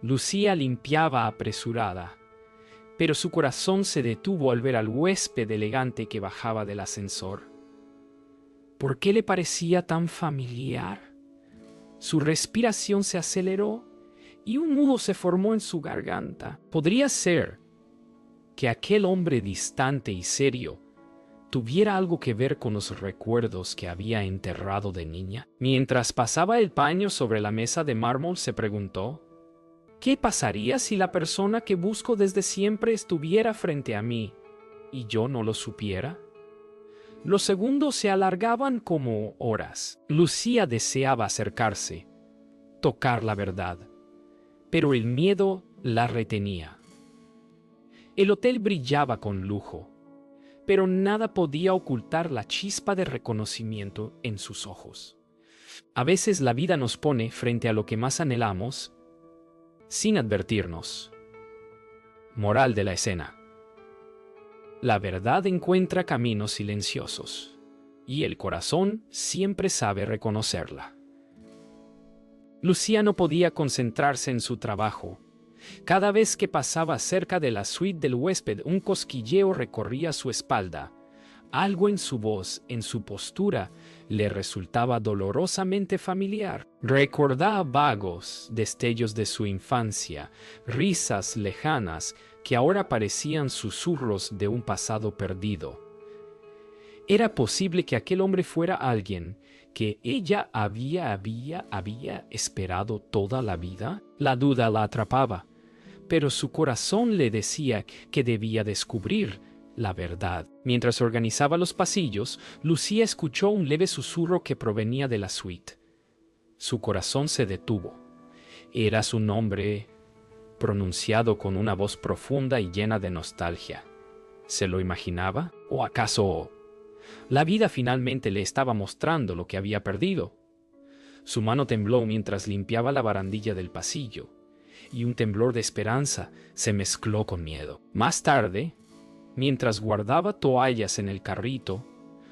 Lucía limpiaba apresurada, pero su corazón se detuvo al ver al huésped elegante que bajaba del ascensor. ¿Por qué le parecía tan familiar? Su respiración se aceleró y un nudo se formó en su garganta. ¿Podría ser que aquel hombre distante y serio tuviera algo que ver con los recuerdos que había enterrado de niña? Mientras pasaba el paño sobre la mesa de mármol, se preguntó: ¿qué pasaría si la persona que busco desde siempre estuviera frente a mí y yo no lo supiera? Los segundos se alargaban como horas. Lucía deseaba acercarse, tocar la verdad, pero el miedo la retenía. El hotel brillaba con lujo, pero nada podía ocultar la chispa de reconocimiento en sus ojos. A veces la vida nos pone frente a lo que más anhelamos sin advertirnos. Moral de la escena: la verdad encuentra caminos silenciosos, y el corazón siempre sabe reconocerla. Lucía no podía concentrarse en su trabajo. Cada vez que pasaba cerca de la suite del huésped, un cosquilleo recorría su espalda. Algo en su voz, en su postura, le resultaba dolorosamente familiar. Recordaba vagos destellos de su infancia, risas lejanas que ahora parecían susurros de un pasado perdido. ¿Era posible que aquel hombre fuera alguien que ella había esperado toda la vida? La duda la atrapaba, pero su corazón le decía que debía descubrir la verdad. Mientras organizaba los pasillos, Lucía escuchó un leve susurro que provenía de la suite. Su corazón se detuvo. Era su nombre, pronunciado con una voz profunda y llena de nostalgia. ¿Se lo imaginaba? ¿O acaso la vida finalmente le estaba mostrando lo que había perdido? Su mano tembló mientras limpiaba la barandilla del pasillo, y un temblor de esperanza se mezcló con miedo. Más tarde, mientras guardaba toallas en el carrito,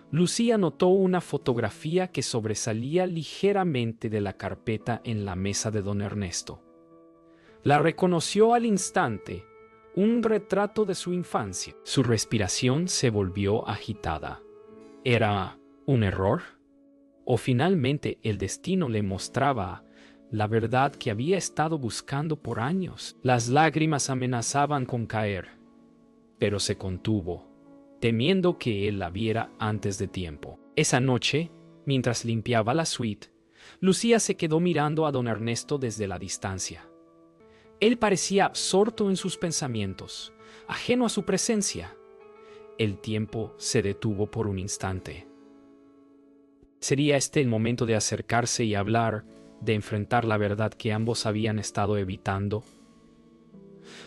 Lucía notó una fotografía que sobresalía ligeramente de la carpeta en la mesa de don Ernesto. La reconoció al instante, un retrato de su infancia. Su respiración se volvió agitada. ¿Era un error? ¿O finalmente el destino le mostraba la verdad que había estado buscando por años? Las lágrimas amenazaban con caer, pero se contuvo, temiendo que él la viera antes de tiempo. Esa noche, mientras limpiaba la suite, Lucía se quedó mirando a don Ernesto desde la distancia. Él parecía absorto en sus pensamientos, ajeno a su presencia. El tiempo se detuvo por un instante. ¿Sería este el momento de acercarse y hablar, de enfrentar la verdad que ambos habían estado evitando?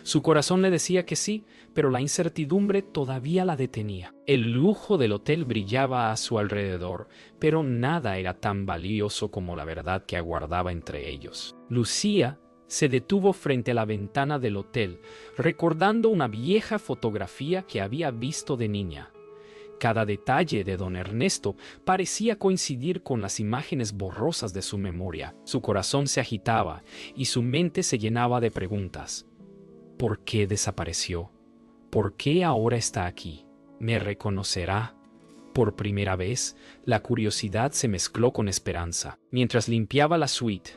Su corazón le decía que sí, pero la incertidumbre todavía la detenía. El lujo del hotel brillaba a su alrededor, pero nada era tan valioso como la verdad que aguardaba entre ellos. Lucía se detuvo frente a la ventana del hotel, recordando una vieja fotografía que había visto de niña. Cada detalle de don Ernesto parecía coincidir con las imágenes borrosas de su memoria. Su corazón se agitaba y su mente se llenaba de preguntas. ¿Por qué desapareció? ¿Por qué ahora está aquí? ¿Me reconocerá? Por primera vez, la curiosidad se mezcló con esperanza. Mientras limpiaba la suite,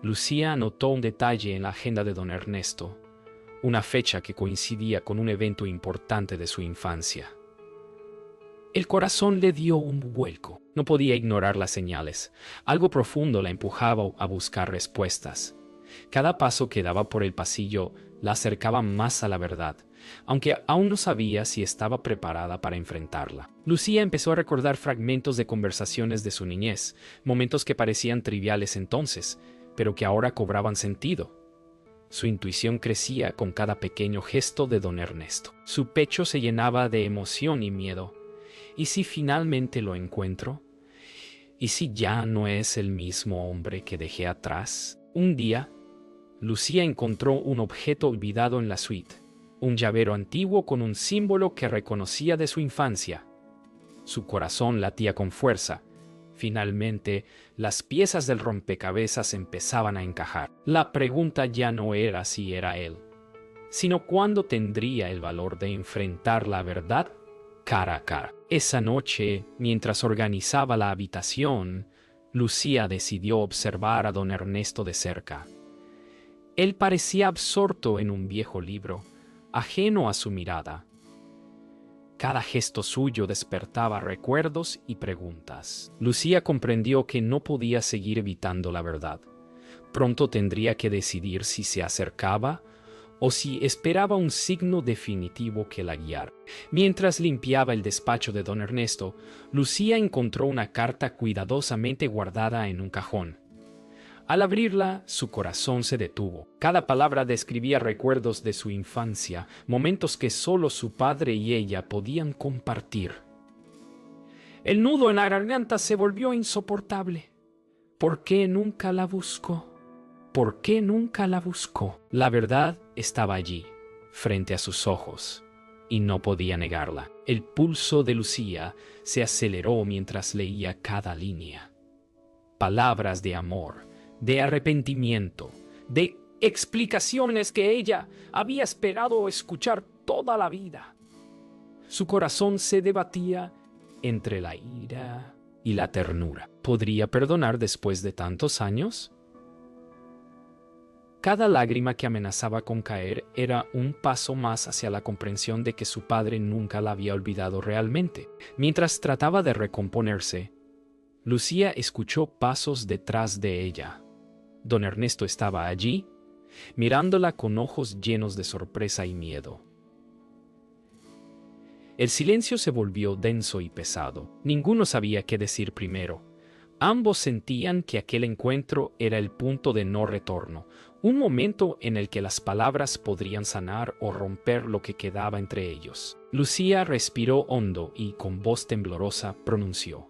Lucía anotó un detalle en la agenda de don Ernesto, una fecha que coincidía con un evento importante de su infancia. El corazón le dio un vuelco. No podía ignorar las señales. Algo profundo la empujaba a buscar respuestas. Cada paso que daba por el pasillo la acercaba más a la verdad, aunque aún no sabía si estaba preparada para enfrentarla. Lucía empezó a recordar fragmentos de conversaciones de su niñez, momentos que parecían triviales entonces, pero que ahora cobraban sentido. Su intuición crecía con cada pequeño gesto de don Ernesto. Su pecho se llenaba de emoción y miedo. ¿Y si finalmente lo encuentro? ¿Y si ya no es el mismo hombre que dejé atrás? Un día, Lucía encontró un objeto olvidado en la suite, un llavero antiguo con un símbolo que reconocía de su infancia. Su corazón latía con fuerza, Finalmente, las piezas del rompecabezas empezaban a encajar. La pregunta ya no era si era él, sino cuándo tendría el valor de enfrentar la verdad cara a cara. Esa noche, mientras organizaba la habitación, Lucía decidió observar a don Ernesto de cerca. Él parecía absorto en un viejo libro, ajeno a su mirada. Cada gesto suyo despertaba recuerdos y preguntas. Lucía comprendió que no podía seguir evitando la verdad. Pronto tendría que decidir si se acercaba o si esperaba un signo definitivo que la guiara. Mientras limpiaba el despacho de don Ernesto, Lucía encontró una carta cuidadosamente guardada en un cajón. Al abrirla, su corazón se detuvo. Cada palabra describía recuerdos de su infancia, momentos que solo su padre y ella podían compartir. El nudo en la garganta se volvió insoportable. ¿Por qué nunca la buscó? ¿Por qué nunca la buscó? La verdad estaba allí, frente a sus ojos, y no podía negarla. El pulso de Lucía se aceleró mientras leía cada línea. Palabras de amor, de arrepentimiento, de explicaciones que ella había esperado escuchar toda la vida. Su corazón se debatía entre la ira y la ternura. ¿Podría perdonar después de tantos años? Cada lágrima que amenazaba con caer era un paso más hacia la comprensión de que su padre nunca la había olvidado realmente. Mientras trataba de recomponerse, Lucía escuchó pasos detrás de ella. Don Ernesto estaba allí, mirándola con ojos llenos de sorpresa y miedo. El silencio se volvió denso y pesado. Ninguno sabía qué decir primero. Ambos sentían que aquel encuentro era el punto de no retorno, un momento en el que las palabras podrían sanar o romper lo que quedaba entre ellos. Lucía respiró hondo y, con voz temblorosa, pronunció: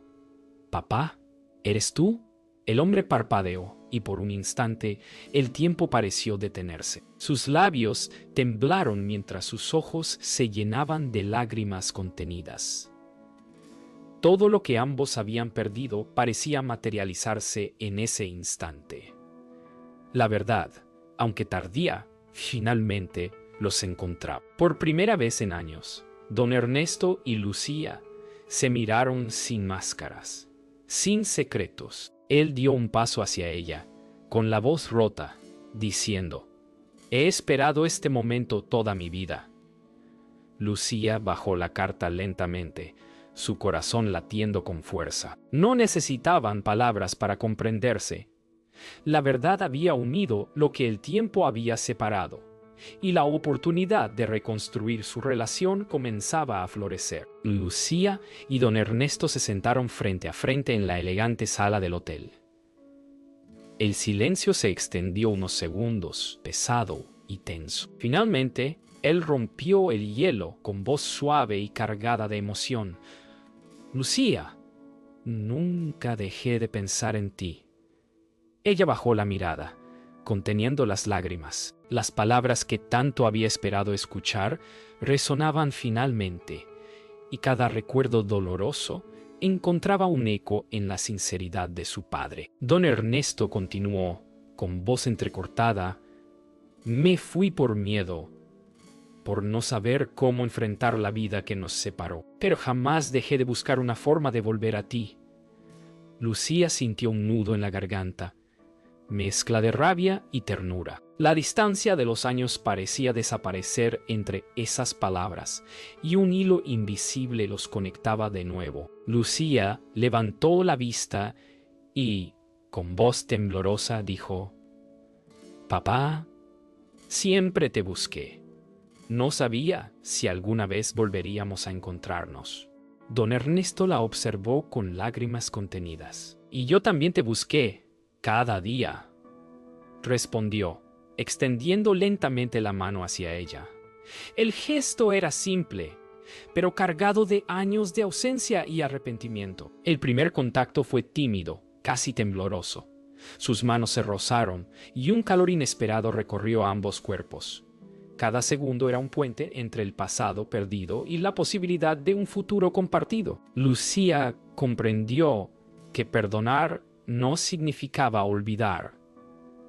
«¿Papá? ¿Eres tú?». El hombre parpadeó y por un instante el tiempo pareció detenerse. Sus labios temblaron mientras sus ojos se llenaban de lágrimas contenidas. Todo lo que ambos habían perdido parecía materializarse en ese instante. La verdad, aunque tardía, finalmente los encontraba. Por primera vez en años, don Ernesto y Lucía se miraron sin máscaras, sin secretos. Él dio un paso hacia ella, con la voz rota, diciendo: «He esperado este momento toda mi vida». Lucía bajó la carta lentamente, su corazón latiendo con fuerza. No necesitaban palabras para comprenderse. La verdad había unido lo que el tiempo había separado, y la oportunidad de reconstruir su relación comenzaba a florecer. Lucía y don Ernesto se sentaron frente a frente en la elegante sala del hotel. El silencio se extendió unos segundos, pesado y tenso. Finalmente, él rompió el hielo con voz suave y cargada de emoción. «Lucía, nunca dejé de pensar en ti». Ella bajó la mirada, conteniendo las lágrimas. Las palabras que tanto había esperado escuchar resonaban finalmente, y cada recuerdo doloroso encontraba un eco en la sinceridad de su padre. Don Ernesto continuó, con voz entrecortada: «Me fui por miedo, por no saber cómo enfrentar la vida que nos separó. Pero jamás dejé de buscar una forma de volver a ti». Lucía sintió un nudo en la garganta, mezcla de rabia y ternura. La distancia de los años parecía desaparecer entre esas palabras, y un hilo invisible los conectaba de nuevo. Lucía levantó la vista y, con voz temblorosa, dijo: «Papá, siempre te busqué. No sabía si alguna vez volveríamos a encontrarnos». Don Ernesto la observó con lágrimas contenidas. «Y yo también te busqué, cada día», respondió, extendiendo lentamente la mano hacia ella. El gesto era simple, pero cargado de años de ausencia y arrepentimiento. El primer contacto fue tímido, casi tembloroso. Sus manos se rozaron y un calor inesperado recorrió ambos cuerpos. Cada segundo era un puente entre el pasado perdido y la posibilidad de un futuro compartido. Lucía comprendió que perdonar no significaba olvidar,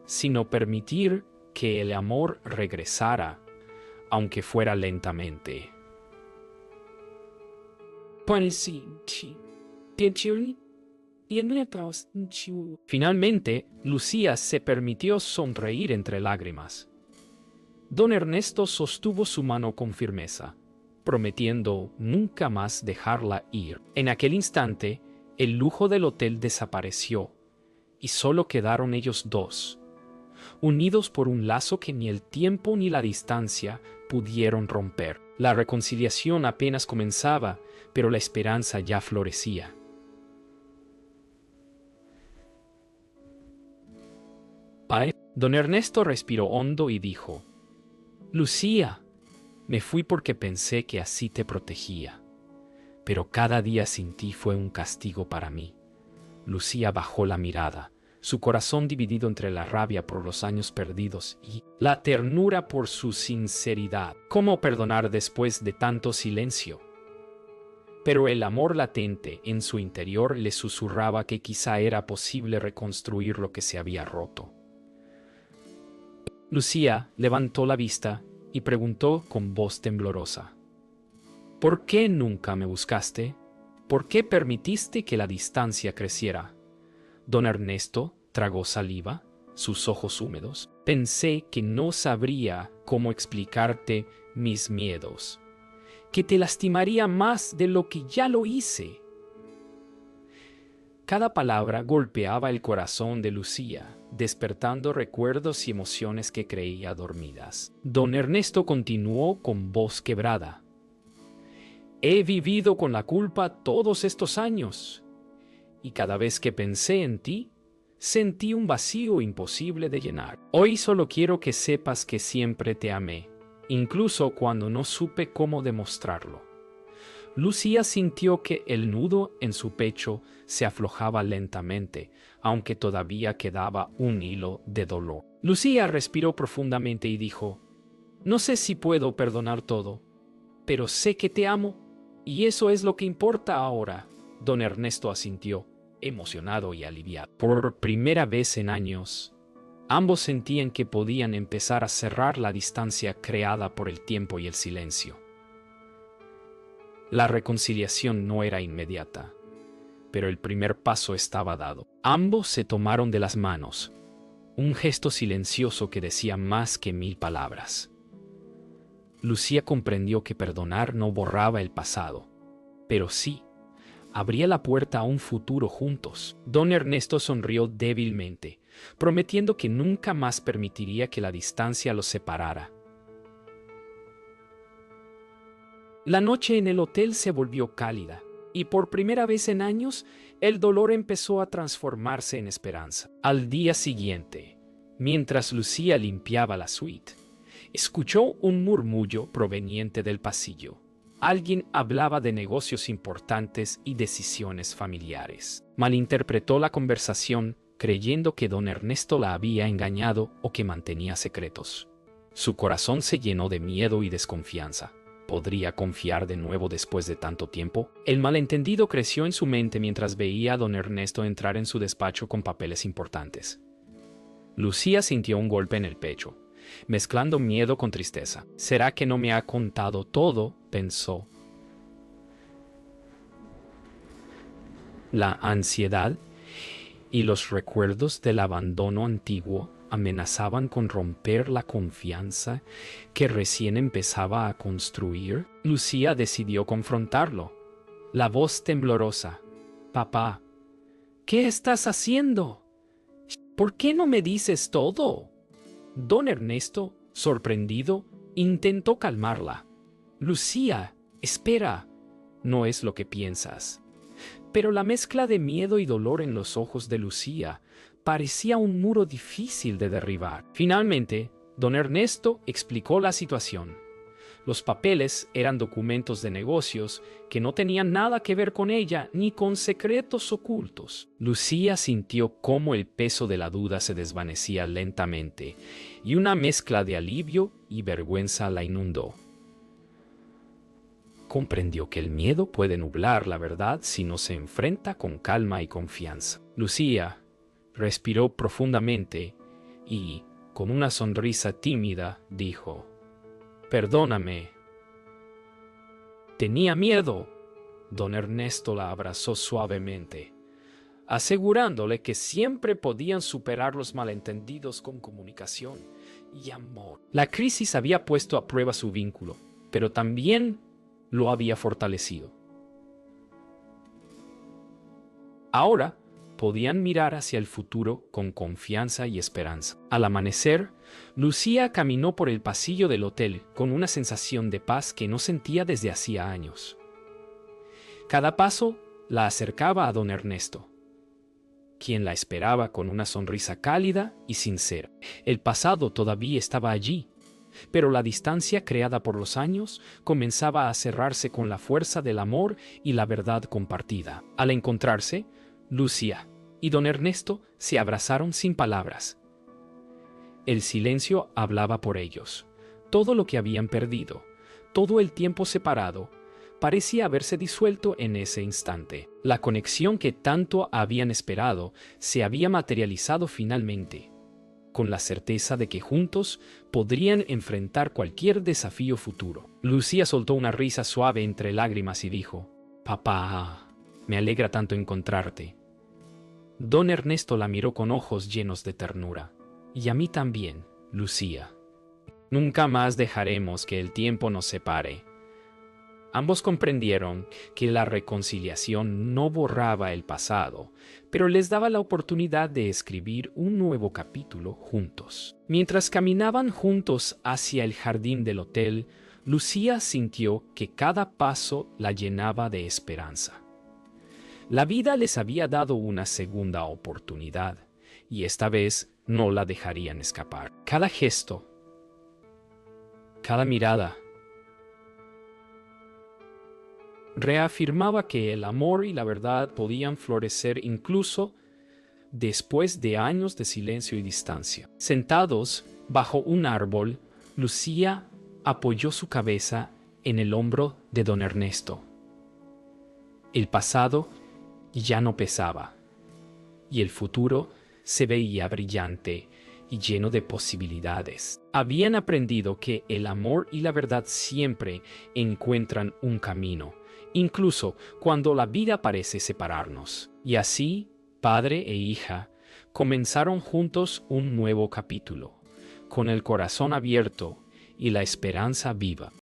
sino permitir que el amor regresara, aunque fuera lentamente. Finalmente, Lucía se permitió sonreír entre lágrimas. Don Ernesto sostuvo su mano con firmeza, prometiendo nunca más dejarla ir. En aquel instante, el lujo del hotel desapareció, y solo quedaron ellos dos, unidos por un lazo que ni el tiempo ni la distancia pudieron romper. La reconciliación apenas comenzaba, pero la esperanza ya florecía. Don Ernesto respiró hondo y dijo: «Lucía, me fui porque pensé que así te protegía, pero cada día sin ti fue un castigo para mí». Lucía bajó la mirada, su corazón dividido entre la rabia por los años perdidos y la ternura por su sinceridad. ¿Cómo perdonar después de tanto silencio? Pero el amor latente en su interior le susurraba que quizá era posible reconstruir lo que se había roto. Lucía levantó la vista y preguntó con voz temblorosa: «¿Por qué nunca me buscaste? ¿Por qué permitiste que la distancia creciera?» Don Ernesto tragó saliva, sus ojos húmedos. «Pensé que no sabría cómo explicarte mis miedos, que te lastimaría más de lo que ya lo hice». Cada palabra golpeaba el corazón de Lucía, despertando recuerdos y emociones que creía dormidas. Don Ernesto continuó con voz quebrada: «He vivido con la culpa todos estos años, y cada vez que pensé en ti, sentí un vacío imposible de llenar. Hoy solo quiero que sepas que siempre te amé, incluso cuando no supe cómo demostrarlo». Lucía sintió que el nudo en su pecho se aflojaba lentamente, aunque todavía quedaba un hilo de dolor. Lucía respiró profundamente y dijo: «No sé si puedo perdonar todo, pero sé que te amo, y eso es lo que importa ahora». Don Ernesto asintió, emocionado y aliviado. Por primera vez en años, ambos sentían que podían empezar a cerrar la distancia creada por el tiempo y el silencio. La reconciliación no era inmediata, pero el primer paso estaba dado. Ambos se tomaron de las manos, un gesto silencioso que decía más que 1000 palabras. Lucía comprendió que perdonar no borraba el pasado, pero sí abría la puerta a un futuro juntos. Don Ernesto sonrió débilmente, prometiendo que nunca más permitiría que la distancia los separara. La noche en el hotel se volvió cálida, y por primera vez en años, el dolor empezó a transformarse en esperanza. Al día siguiente, mientras Lucía limpiaba la suite, escuchó un murmullo proveniente del pasillo. Alguien hablaba de negocios importantes y decisiones familiares. Malinterpretó la conversación, creyendo que don Ernesto la había engañado o que mantenía secretos. Su corazón se llenó de miedo y desconfianza. ¿Podría confiar de nuevo después de tanto tiempo? El malentendido creció en su mente mientras veía a don Ernesto entrar en su despacho con papeles importantes. Lucía sintió un golpe en el pecho, mezclando miedo con tristeza. «¿Será que no me ha contado todo?», pensó. La ansiedad y los recuerdos del abandono antiguo amenazaban con romper la confianza que recién empezaba a construir. Lucía decidió confrontarlo. La voz temblorosa: «Papá, ¿qué estás haciendo? ¿Por qué no me dices todo?». Don Ernesto, sorprendido, intentó calmarla. «Lucía, espera, no es lo que piensas». Pero la mezcla de miedo y dolor en los ojos de Lucía parecía un muro difícil de derribar. Finalmente, don Ernesto explicó la situación. Los papeles eran documentos de negocios que no tenían nada que ver con ella ni con secretos ocultos. Lucía sintió cómo el peso de la duda se desvanecía lentamente y una mezcla de alivio y vergüenza la inundó. Comprendió que el miedo puede nublar la verdad si no se enfrenta con calma y confianza. Lucía respiró profundamente y, con una sonrisa tímida, dijo: «Perdóname. Tenía miedo». Don Ernesto la abrazó suavemente, asegurándole que siempre podían superar los malentendidos con comunicación y amor. La crisis había puesto a prueba su vínculo, pero también lo había fortalecido. Ahora podían mirar hacia el futuro con confianza y esperanza. Al amanecer, Lucía caminó por el pasillo del hotel con una sensación de paz que no sentía desde hacía años. Cada paso la acercaba a don Ernesto, quien la esperaba con una sonrisa cálida y sincera. El pasado todavía estaba allí, pero la distancia creada por los años comenzaba a cerrarse con la fuerza del amor y la verdad compartida. Al encontrarse, Lucía y don Ernesto se abrazaron sin palabras. El silencio hablaba por ellos. Todo lo que habían perdido, todo el tiempo separado, parecía haberse disuelto en ese instante. La conexión que tanto habían esperado se había materializado finalmente, con la certeza de que juntos podrían enfrentar cualquier desafío futuro. Lucía soltó una risa suave entre lágrimas y dijo: «Papá, me alegra tanto encontrarte». Don Ernesto la miró con ojos llenos de ternura. «Y a mí también, Lucía. Nunca más dejaremos que el tiempo nos separe». Ambos comprendieron que la reconciliación no borraba el pasado, pero les daba la oportunidad de escribir un nuevo capítulo juntos. Mientras caminaban juntos hacia el jardín del hotel, Lucía sintió que cada paso la llenaba de esperanza. La vida les había dado una segunda oportunidad, y esta vez no la dejarían escapar. Cada gesto, cada mirada, reafirmaba que el amor y la verdad podían florecer incluso después de años de silencio y distancia. Sentados bajo un árbol, Lucía apoyó su cabeza en el hombro de don Ernesto. El pasado ya no pesaba, y el futuro se veía brillante y lleno de posibilidades. Habían aprendido que el amor y la verdad siempre encuentran un camino, incluso cuando la vida parece separarnos. Y así, padre e hija comenzaron juntos un nuevo capítulo, con el corazón abierto y la esperanza viva.